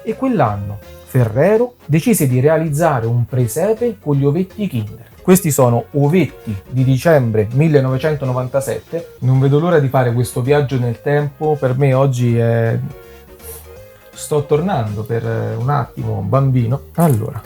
E quell'anno Ferrero decise di realizzare un presepe con gli ovetti Kinder. Questi sono ovetti di dicembre 1997. Non vedo l'ora di fare questo viaggio nel tempo. Per me oggi è... Sto tornando per un attimo, bambino. Allora.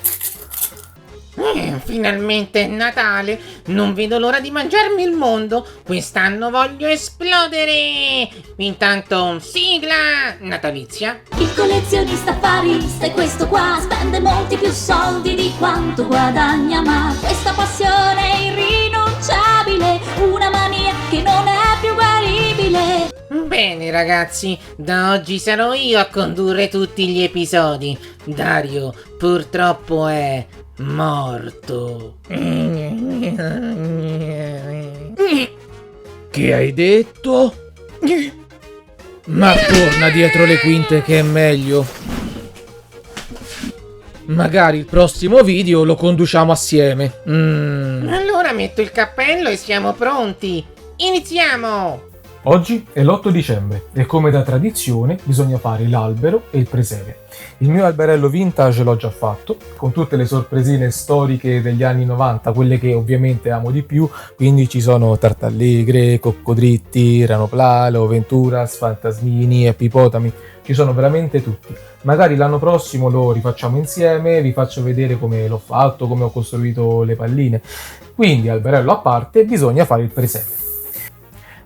Finalmente è Natale, non vedo l'ora di mangiarmi il mondo, quest'anno voglio esplodere! Intanto, sigla natalizia! Il collezionista affarista è questo qua, spende molti più soldi di quanto guadagna, ma questa passione è irrinunciabile, una mania che non è più guaribile. Bene ragazzi, da oggi sarò io a condurre tutti gli episodi. Dario purtroppo è morto. Che hai detto? Ma torna dietro le quinte che è meglio. Magari il prossimo video lo conduciamo assieme. Allora metto il cappello e siamo pronti. Iniziamo! Oggi è l'8 dicembre e come da tradizione bisogna fare l'albero e il presepe. Il mio alberello vintage l'ho già fatto, con tutte le sorpresine storiche degli anni 90, quelle che ovviamente amo di più, quindi ci sono tartallegre, coccodritti, ranoplalo, venturas, fantasmini, epipotami, ci sono veramente tutti. Magari l'anno prossimo lo rifacciamo insieme, vi faccio vedere come l'ho fatto, come ho costruito le palline. Quindi alberello a parte, bisogna fare il presepe.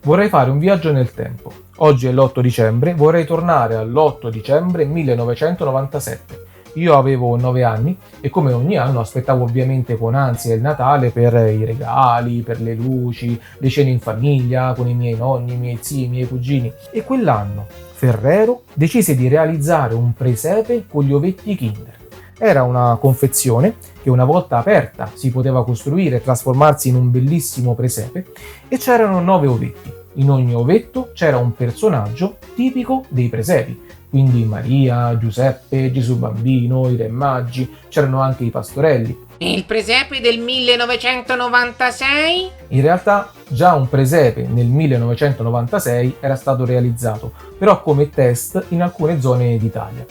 Vorrei fare un viaggio nel tempo. Oggi è l'8 dicembre, vorrei tornare all'8 dicembre 1997. Io avevo 9 anni e come ogni anno aspettavo ovviamente con ansia il Natale per i regali, per le luci, le cene in famiglia, con i miei nonni, i miei zii, i miei cugini. E quell'anno Ferrero decise di realizzare un presepe con gli ovetti Kinder. Era una confezione che una volta aperta si poteva costruire e trasformarsi in un bellissimo presepe e c'erano 9 ovetti. In ogni ovetto c'era un personaggio tipico dei presepi, quindi Maria, Giuseppe, Gesù Bambino, i Re Magi, c'erano anche i pastorelli. Il presepe del 1996? In realtà già un presepe nel 1996 era stato realizzato, però come test in alcune zone d'Italia.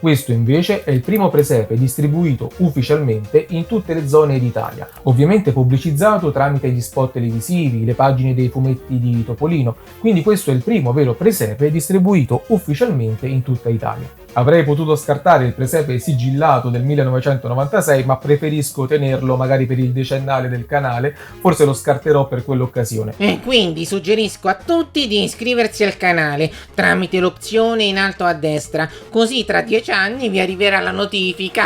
Questo invece è il primo presepe distribuito ufficialmente in tutte le zone d'Italia, ovviamente pubblicizzato tramite gli spot televisivi, le pagine dei fumetti di Topolino, quindi questo è il primo vero presepe distribuito ufficialmente in tutta Italia. Avrei potuto scartare il presepe sigillato del 1996, ma preferisco tenerlo magari per il decennale del canale, forse lo scarterò per quell'occasione. E quindi suggerisco a tutti di iscriversi al canale tramite l'opzione in alto a destra, così tra 10 anni vi arriverà la notifica.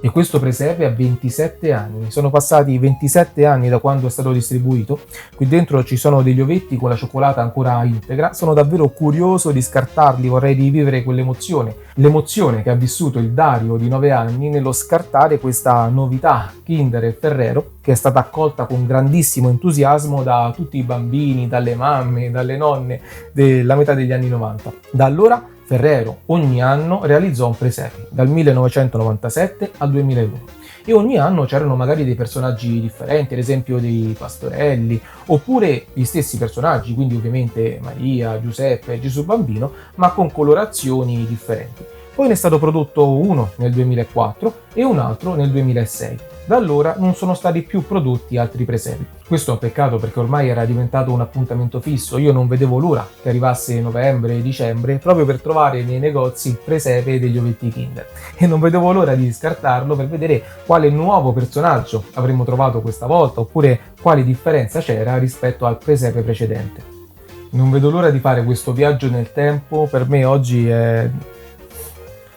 E questo presepe ha 27 anni, sono passati 27 anni da quando è stato distribuito, qui dentro ci sono degli ovetti con la cioccolata ancora integra, sono davvero curioso di scartarli, vorrei rivivere quell'emozione. L'emozione che ha vissuto il Dario di 9 anni nello scartare questa novità Kinder e Ferrero, che è stata accolta con grandissimo entusiasmo da tutti i bambini, dalle mamme, dalle nonne della metà degli anni 90. Da allora Ferrero ogni anno realizzò un presepe, dal 1997 al 2001. E ogni anno c'erano magari dei personaggi differenti, ad esempio dei pastorelli, oppure gli stessi personaggi, quindi ovviamente Maria, Giuseppe, Gesù Bambino, ma con colorazioni differenti. Poi ne è stato prodotto uno nel 2004 e un altro nel 2006. Da allora non sono stati più prodotti altri presepi. Questo è un peccato perché ormai era diventato un appuntamento fisso, io non vedevo l'ora che arrivasse novembre e dicembre proprio per trovare nei negozi il presepe degli ovetti Kinder e non vedevo l'ora di scartarlo per vedere quale nuovo personaggio avremmo trovato questa volta oppure quale differenza c'era rispetto al presepe precedente. Non vedo l'ora di fare questo viaggio nel tempo, per me oggi è...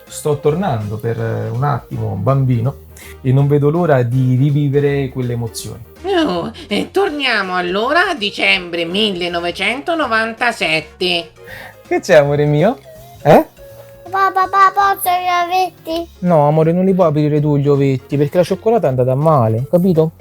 Sto tornando per un attimo, bambino, e non vedo l'ora di rivivere quelle emozioni. Oh, e torniamo allora a dicembre 1997. Che c'è, amore mio? Eh? Papà, posso gli ovetti? No, amore, non li puoi aprire tu gli ovetti, perché la cioccolata è andata a male, capito?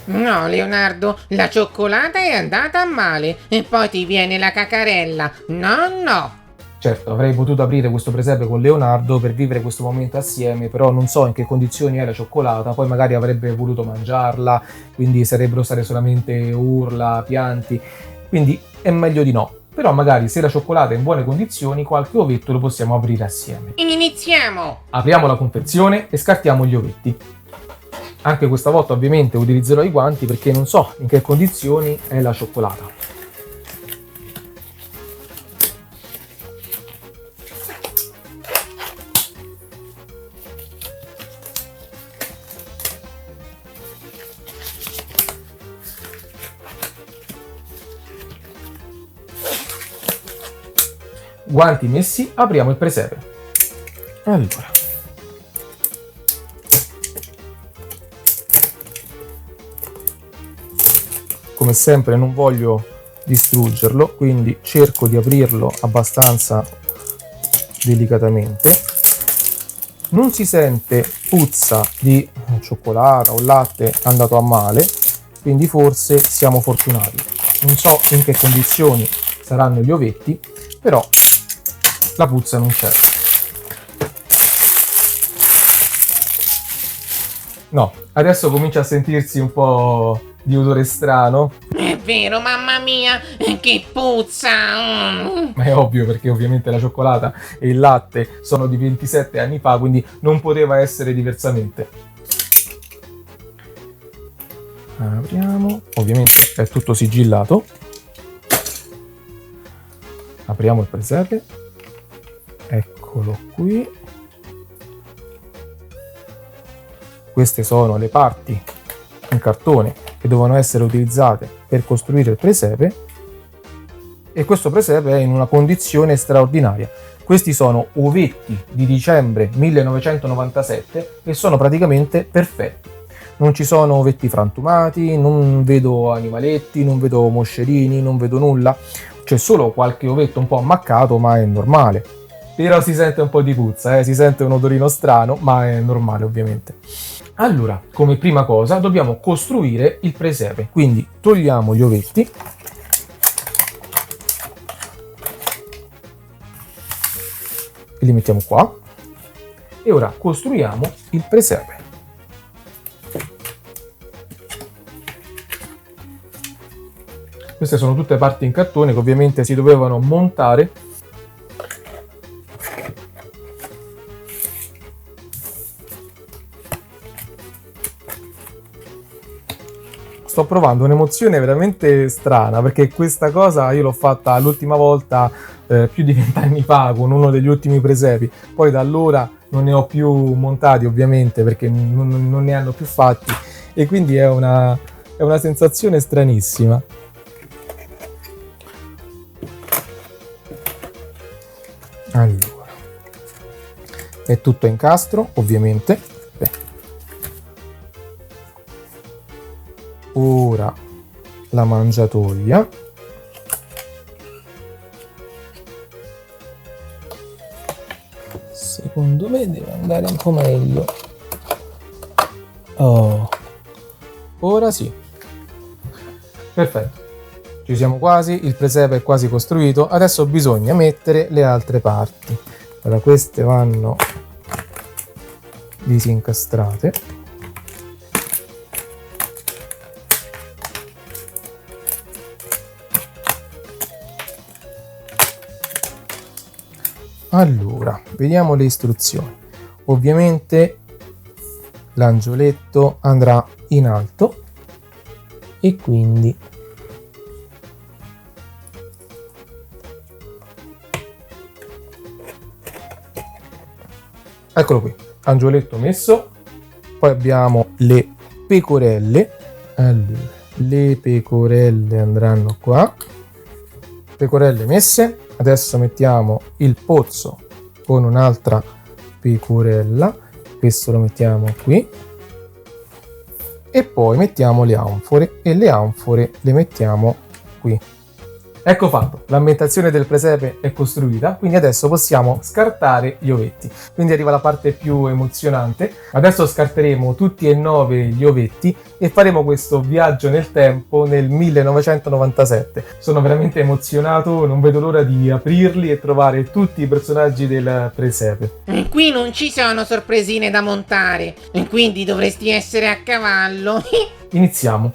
No, Leonardo, la cioccolata è andata a male e poi ti viene la cacarella. No. Certo, avrei potuto aprire questo presepe con Leonardo per vivere questo momento assieme, però non so in che condizioni è la cioccolata, poi magari avrebbe voluto mangiarla, quindi sarebbero state solamente urla, pianti, quindi è meglio di no. però magari se la cioccolata è in buone condizioni qualche ovetto lo possiamo aprire assieme. Iniziamo! Apriamo la confezione e scartiamo gli ovetti. Anche questa volta ovviamente utilizzerò i guanti perché non so in che condizioni è la cioccolata. Guanti messi, apriamo il presepe. Allora. Come sempre non voglio distruggerlo, quindi cerco di aprirlo abbastanza delicatamente. Non si sente puzza di cioccolata o latte andato a male, quindi forse siamo fortunati. Non so in che condizioni saranno gli ovetti, però la puzza non c'è. No, adesso comincia a sentirsi un po' di odore strano. È vero, mamma mia, che puzza! Ma è ovvio perché ovviamente la cioccolata e il latte sono di 27 anni fa, quindi non poteva essere diversamente. Apriamo, ovviamente è tutto sigillato. Apriamo il presepe. Eccolo qui. Queste sono le parti in cartone che devono essere utilizzate per costruire il presepe, e questo presepe è in una condizione straordinaria. Questi sono ovetti di dicembre 1997 e sono praticamente perfetti. Non ci sono ovetti frantumati, non vedo animaletti, non vedo moscerini, non vedo nulla. C'è solo qualche ovetto un po' ammaccato, ma è normale. Però si sente un po' di puzza, si sente un odorino strano, ma è normale ovviamente. Allora, come prima cosa dobbiamo costruire il presepe, quindi togliamo gli ovetti. E li mettiamo qua. E ora costruiamo il presepe. Queste sono tutte parti in cartone che ovviamente si dovevano montare. Sto provando un'emozione veramente strana perché questa cosa io l'ho fatta l'ultima volta più di 20 anni fa con uno degli ultimi presepi. Poi da allora non ne ho più montati ovviamente perché non ne hanno più fatti, e quindi è una sensazione stranissima. Allora, è tutto a incastro ovviamente. Ora la mangiatoia. Secondo me deve andare un po' meglio. Oh, ora sì. Perfetto. Ci siamo quasi, il presepe è quasi costruito. Adesso bisogna mettere le altre parti. Allora, queste vanno disincastrate. Allora, vediamo le istruzioni. Ovviamente l'angioletto andrà in alto e quindi eccolo qui, angioletto messo. Poi abbiamo le pecorelle. Allora, le pecorelle andranno qua. Pecorelle messe. Adesso mettiamo il pozzo con un'altra pecorella, questo lo mettiamo qui, e poi mettiamo le anfore, e le anfore le mettiamo qui. Ecco fatto, l'ambientazione del presepe è costruita, quindi adesso possiamo scartare gli ovetti. Quindi arriva la parte più emozionante. Adesso scarteremo tutti e 9 gli ovetti e faremo questo viaggio nel tempo nel 1997. Sono veramente emozionato, non vedo l'ora di aprirli e trovare tutti i personaggi del presepe. Qui non ci sono sorpresine da montare, quindi dovresti essere a cavallo. Iniziamo.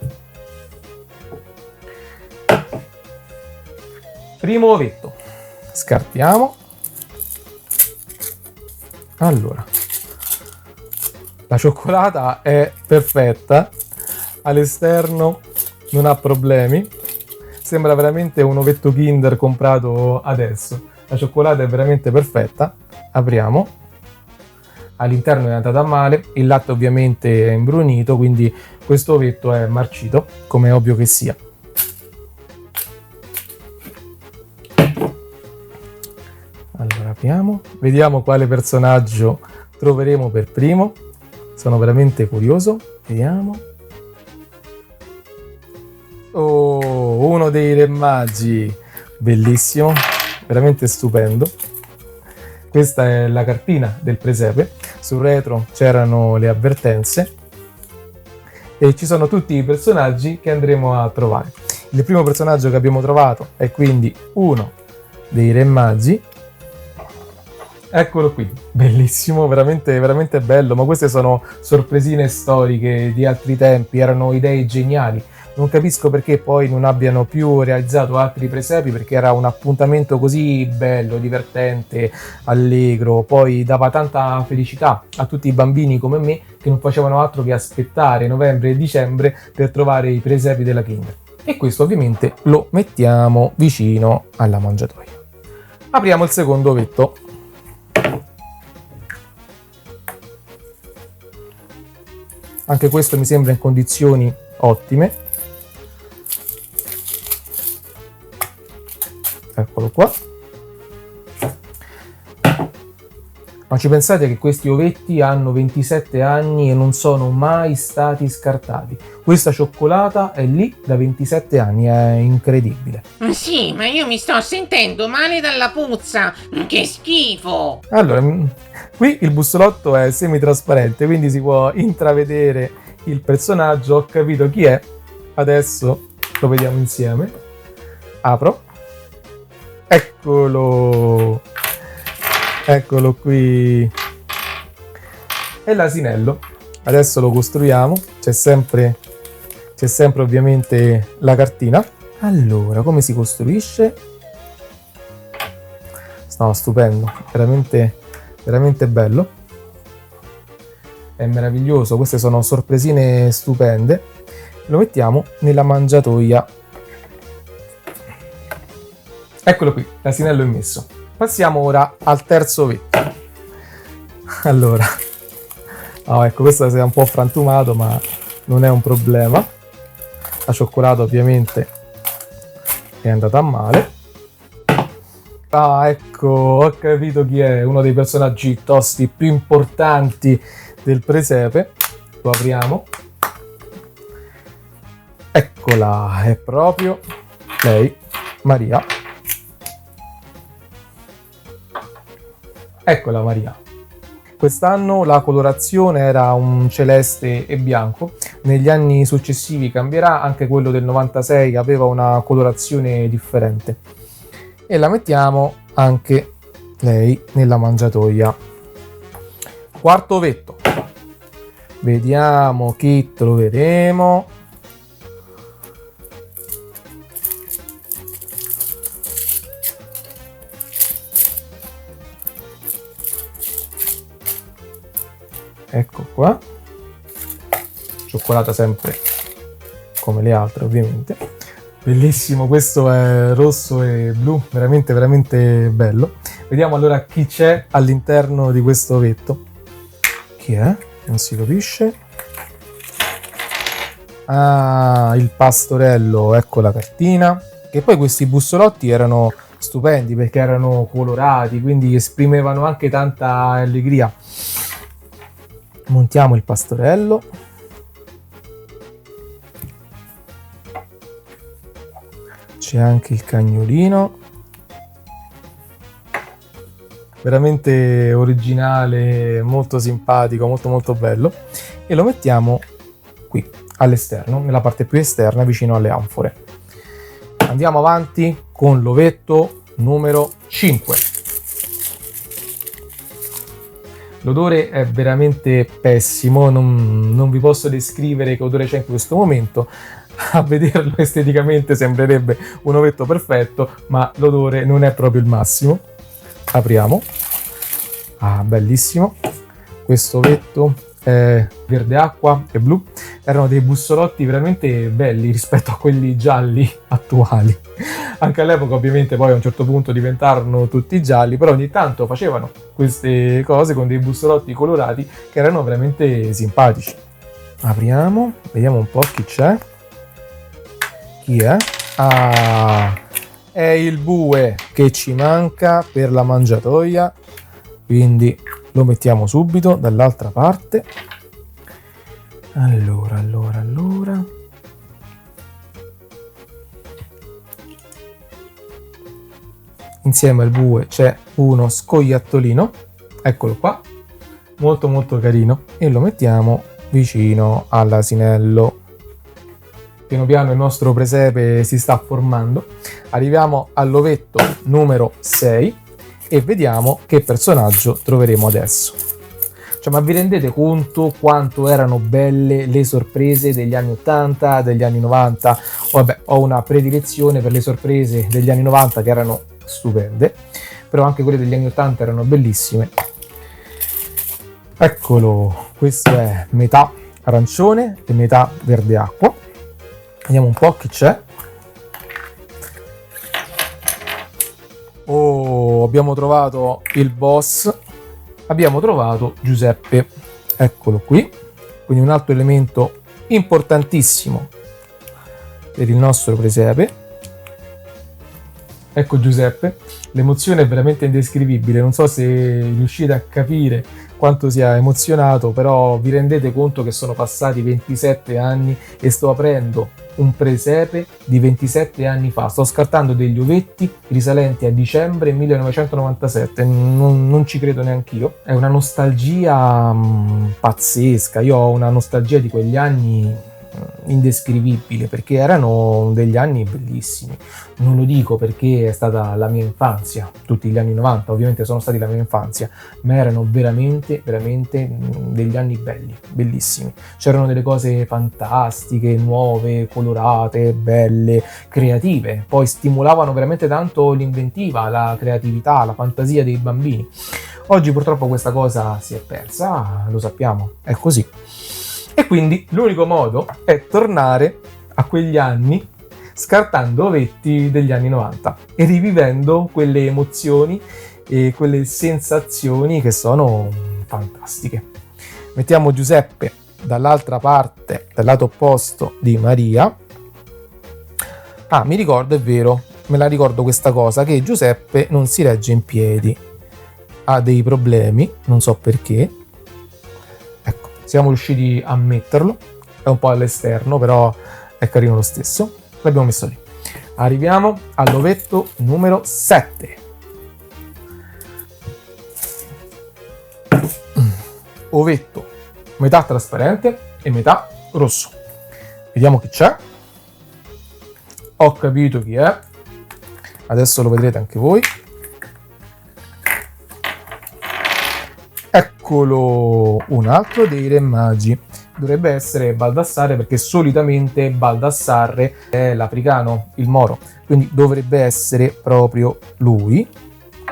Primo ovetto. Scartiamo. Allora, la cioccolata è perfetta, all'esterno non ha problemi, sembra veramente un ovetto Kinder comprato adesso. La cioccolata è veramente perfetta. Apriamo. All'interno è andata a male, il latte ovviamente è imbrunito, quindi questo ovetto è marcito, come è ovvio che sia. Allora apriamo, vediamo quale personaggio troveremo per primo. Sono veramente curioso. Vediamo. Oh, uno dei Re Magi, bellissimo, veramente stupendo. Questa è la cartina del presepe, sul retro c'erano le avvertenze e ci sono tutti i personaggi che andremo a trovare. Il primo personaggio che abbiamo trovato è quindi uno dei Re Magi. Eccolo qui, bellissimo, veramente, veramente bello, ma queste sono sorpresine storiche di altri tempi, erano idee geniali. Non capisco perché poi non abbiano più realizzato altri presepi, perché era un appuntamento così bello, divertente, allegro, poi dava tanta felicità a tutti i bambini come me che non facevano altro che aspettare novembre e dicembre per trovare i presepi della Kinder. E questo ovviamente lo mettiamo vicino alla mangiatoia. Apriamo il secondo ovetto. Anche questo mi sembra in condizioni ottime. Eccolo qua. Ma ci pensate che questi ovetti hanno 27 anni e non sono mai stati scartati? Questa cioccolata è lì da 27 anni, è incredibile. Sì, ma io mi sto sentendo male dalla puzza. Che schifo! Allora, qui il bussolotto è semitrasparente, quindi si può intravedere il personaggio. Ho capito chi è. Adesso lo vediamo insieme. Apro. Eccolo. Eccolo qui. È l'asinello. Adesso lo costruiamo. C'è sempre ovviamente la cartina. Allora, come si costruisce? No, stupendo, veramente, veramente bello. È meraviglioso, queste sono sorpresine stupende. Lo mettiamo nella mangiatoia. Eccolo qui, l'asinello è messo. Passiamo ora al terzo ovetto. Allora, ecco, questo si è un po' frantumato, ma non è un problema. La cioccolata ovviamente è andata a male. Ecco, ho capito chi è, uno dei personaggi tosti più importanti del presepe. Lo apriamo. Eccola, è proprio lei, Maria. Eccola Maria. Quest'anno la colorazione era un celeste e bianco, negli anni successivi cambierà, anche quello del 96 aveva una colorazione differente. E la mettiamo anche lei nella mangiatoia. Quarto ovetto. Vediamo chi troveremo. Ecco qua, cioccolata sempre come le altre ovviamente. Bellissimo, questo è rosso e blu, veramente veramente bello. Vediamo allora chi c'è all'interno di questo ovetto. Chi è? Non si capisce. Ah, il pastorello, ecco la cartina. E poi questi bussolotti erano stupendi perché erano colorati, quindi esprimevano anche tanta allegria. Montiamo il pastorello. C'è anche il cagnolino. Veramente originale, molto simpatico, molto molto bello. E lo mettiamo qui, all'esterno, nella parte più esterna, vicino alle anfore. Andiamo avanti con l'ovetto numero 5. L'odore è veramente pessimo, non vi posso descrivere che odore c'è in questo momento. a vederlo esteticamente sembrerebbe un ovetto perfetto, ma l'odore non è proprio il massimo. Apriamo. Ah, bellissimo. Questo ovetto è verde acqua e blu. Erano dei bussolotti veramente belli rispetto a quelli gialli attuali. Anche all'epoca ovviamente poi a un certo punto diventarono tutti gialli, però ogni tanto facevano queste cose con dei bussolotti colorati che erano veramente simpatici. Apriamo, vediamo un po' chi c'è. Chi è? Ah, è il bue che ci manca per la mangiatoia, quindi lo mettiamo subito dall'altra parte. Allora. Insieme al bue c'è uno scoiattolino, eccolo qua, molto molto carino, e lo mettiamo vicino all'asinello. Piano piano il nostro presepe si sta formando. Arriviamo all'ovetto numero 6 e vediamo che personaggio troveremo adesso. Cioè, ma vi rendete conto quanto erano belle le sorprese degli anni 80, degli anni 90? Vabbè, ho una predilezione per le sorprese degli anni 90 che erano stupende, però anche quelle degli anni 80 erano bellissime. Eccolo, questo è metà arancione e metà verde acqua. Vediamo un po' chi c'è. Oh, abbiamo trovato il boss. Abbiamo trovato Giuseppe. Eccolo qui. Quindi un altro elemento importantissimo per il nostro presepe. Ecco Giuseppe. L'emozione è veramente indescrivibile. Non so se riuscite a capire quanto sia emozionato, però vi rendete conto che sono passati 27 anni e sto aprendo un presepe di 27 anni fa. Sto scartando degli ovetti risalenti a dicembre 1997. Non ci credo neanch'io. È una nostalgia pazzesca. Io ho una nostalgia di quegli anni indescrivibile, perché erano degli anni bellissimi. Non lo dico perché è stata la mia infanzia, tutti gli anni 90 ovviamente sono stati la mia infanzia, ma erano veramente degli anni belli, bellissimi. C'erano delle cose fantastiche, nuove, colorate, belle, creative. Poi stimolavano veramente tanto l'inventiva, la creatività, la fantasia dei bambini. Oggi purtroppo questa cosa si è persa, lo sappiamo, è così. E quindi l'unico modo è tornare a quegli anni scartando ovetti degli anni 90 e rivivendo quelle emozioni e quelle sensazioni che sono fantastiche. Mettiamo Giuseppe dall'altra parte, dal lato opposto di Maria. Ah, mi ricordo, è vero, me la ricordo questa cosa, che Giuseppe non si regge in piedi. Ha dei problemi, non so perché. Siamo riusciti a metterlo, è un po' all'esterno, però è carino lo stesso. L'abbiamo messo lì. Arriviamo all'ovetto numero 7. Ovetto metà trasparente e metà rosso. Vediamo chi c'è. Ho capito chi è. Adesso lo vedrete anche voi. Eccolo, un altro dei Re Magi. Dovrebbe essere Baldassare, perché solitamente Baldassarre è l'africano, il moro, quindi dovrebbe essere proprio lui.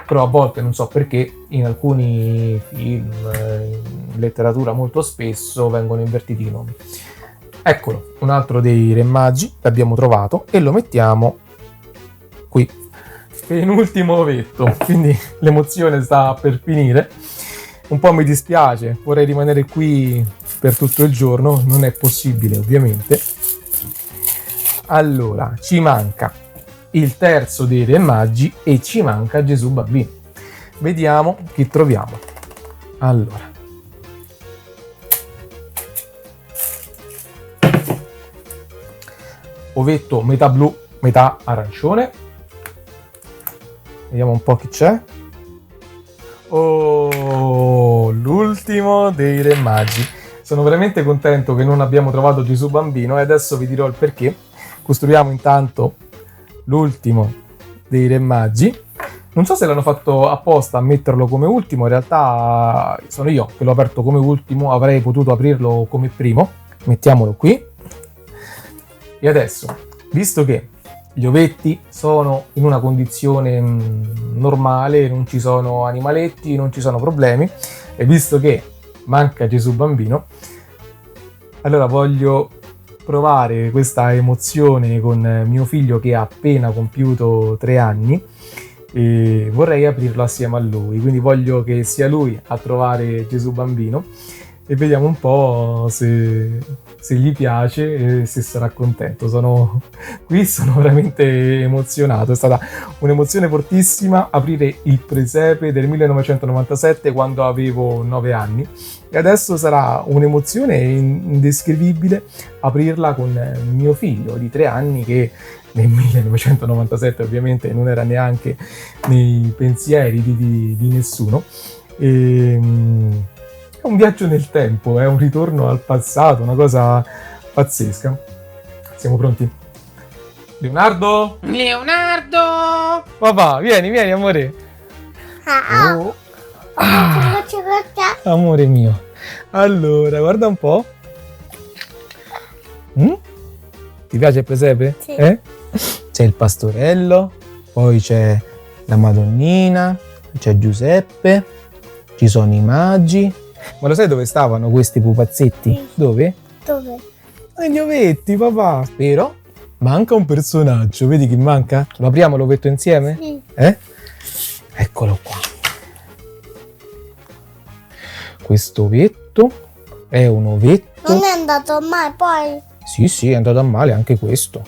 Però a volte, non so perché, in alcuni film, in letteratura molto spesso vengono invertiti i nomi. Eccolo, un altro dei Re Magi, l'abbiamo trovato e lo mettiamo qui. Penultimo ovetto, quindi l'emozione sta per finire. Un po' mi dispiace, vorrei rimanere qui per tutto il giorno, non è possibile ovviamente. Allora, ci manca il terzo dei Re Magi e ci manca Gesù Bambino. Vediamo chi troviamo. Allora, ovetto metà blu, metà arancione. Vediamo un po' chi c'è. Oh, l'ultimo dei Re Magi. Sono veramente contento che non abbiamo trovato Gesù Bambino e adesso vi dirò il perché. Costruiamo intanto l'ultimo dei Re Magi. Non so se l'hanno fatto apposta a metterlo come ultimo, in realtà sono io che l'ho aperto come ultimo, avrei potuto aprirlo come primo. Mettiamolo qui. E adesso, visto che gli ovetti sono in una condizione normale, non ci sono animaletti, non ci sono problemi, e visto che manca Gesù bambino, allora voglio provare questa emozione con mio figlio che ha appena compiuto 3 anni e vorrei aprirlo assieme a lui, quindi voglio che sia lui a trovare Gesù bambino e vediamo un po' se gli piace e se sarà contento. Sono veramente emozionato, è stata un'emozione fortissima aprire il presepe del 1997 quando avevo 9 anni e adesso sarà un'emozione indescrivibile aprirla con mio figlio di 3 anni che nel 1997 ovviamente non era neanche nei pensieri di nessuno. È un viaggio nel tempo, è un ritorno al passato, una cosa pazzesca. Siamo pronti? Leonardo? Leonardo! Papà, vieni amore. Oh. Amore mio. Allora, guarda un po'. Ti piace il presepe? Sì. C'è il pastorello, poi c'è la Madonnina, c'è Giuseppe, ci sono i magi. Ma lo sai dove stavano questi pupazzetti? Sì. Dove? Dove? Gli ovetti, papà. Però manca un personaggio. Vedi chi manca? Lo apriamo l'ovetto insieme? Sì. Eccolo qua. Questo ovetto è un ovetto. Non è andato mai, poi. Sì, è andato a male anche questo.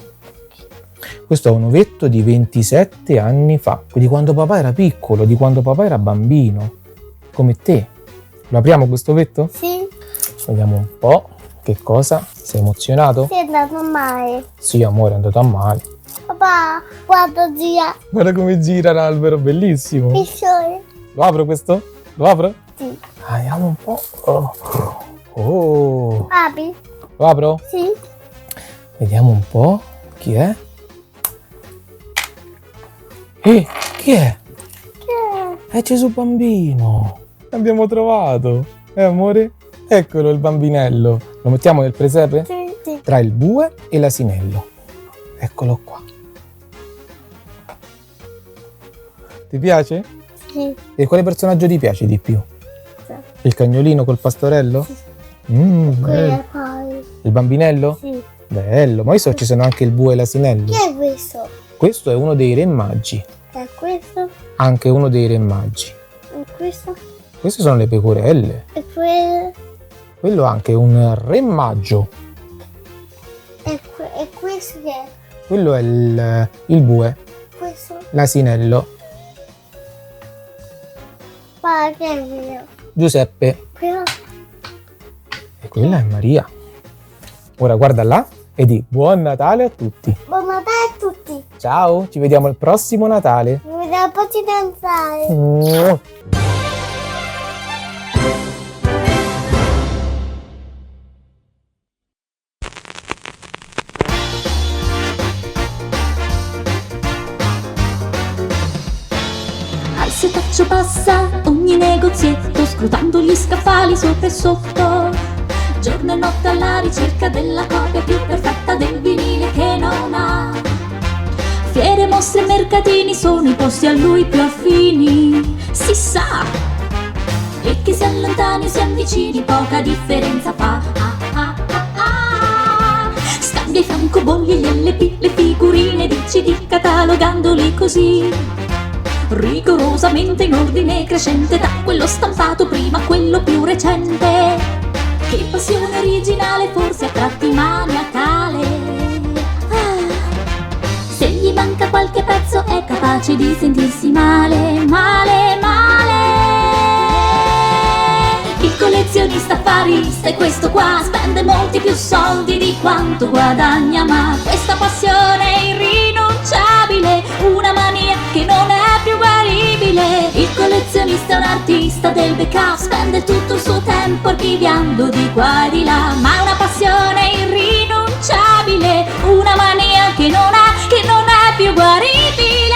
Questo è un ovetto di 27 anni fa, di quando papà era piccolo, di quando papà era bambino, come te. Lo apriamo questo ovetto? Sì. Vediamo un po'. Che cosa? Sei emozionato? Sì, è andato mai. Sì, amore, è andato a male. Papà, guarda zia. Guarda come gira l'albero, bellissimo. Il sole. Lo apro questo? Lo apro? Sì. Vediamo un po'. Oh. Apri? Lo apro? Sì. Vediamo un po'. Chi è? Chi è? Che? È Gesù bambino. L'abbiamo trovato. Amore? Eccolo il bambinello. Lo mettiamo nel presepe? Sì. Tra il bue e l'asinello. Eccolo qua. Ti piace? Sì. E quale personaggio ti piace di più? Sì. Il cagnolino col pastorello? Qui Bello. è poi. Il bambinello? Sì. Bello, ma adesso ci sono anche il bue e l'asinello. Chi è questo? Questo è uno dei re magi. È questo? Anche uno dei re magi. E questo? Queste sono le pecorelle. E quello? Quello è anche un re maggio. E questo che è? Quello è il bue, Questo? l'asinello. Ma che è mio? Giuseppe. Quello? E quella è Maria. Ora guarda là e di buon Natale a tutti. Buon Natale a tutti. Ciao, ci vediamo al prossimo Natale. Mi vediamo un po' di danzare. Al setaccio passa ogni negozietto, scrutando gli scaffali sopra e sotto. Giorno e notte alla ricerca della copia più perfetta del vinile che non ha. Fiere, mostre e mercatini sono i posti a lui più affini, si sa. E che si allontani o si avvicini poca differenza fa. Scambia i francobolli, gli LP, le figurine di CD, catalogandoli così, rigorosamente in ordine crescente, da quello stampato prima a quello più recente. Che passione originale, forse a tratti maniacale. Se gli manca qualche pezzo è capace di sentirsi male, male, male. Il collezionista affarista è questo qua, spende molti più soldi di quanto guadagna, ma questa passione è irrinunciabile, una mania che non è più guaribile. Il collezionista è un artista del backup, spende tutto il suo tempo archiviando di qua e di là, ma è una passione irrinunciabile, una mania che non è più guaribile.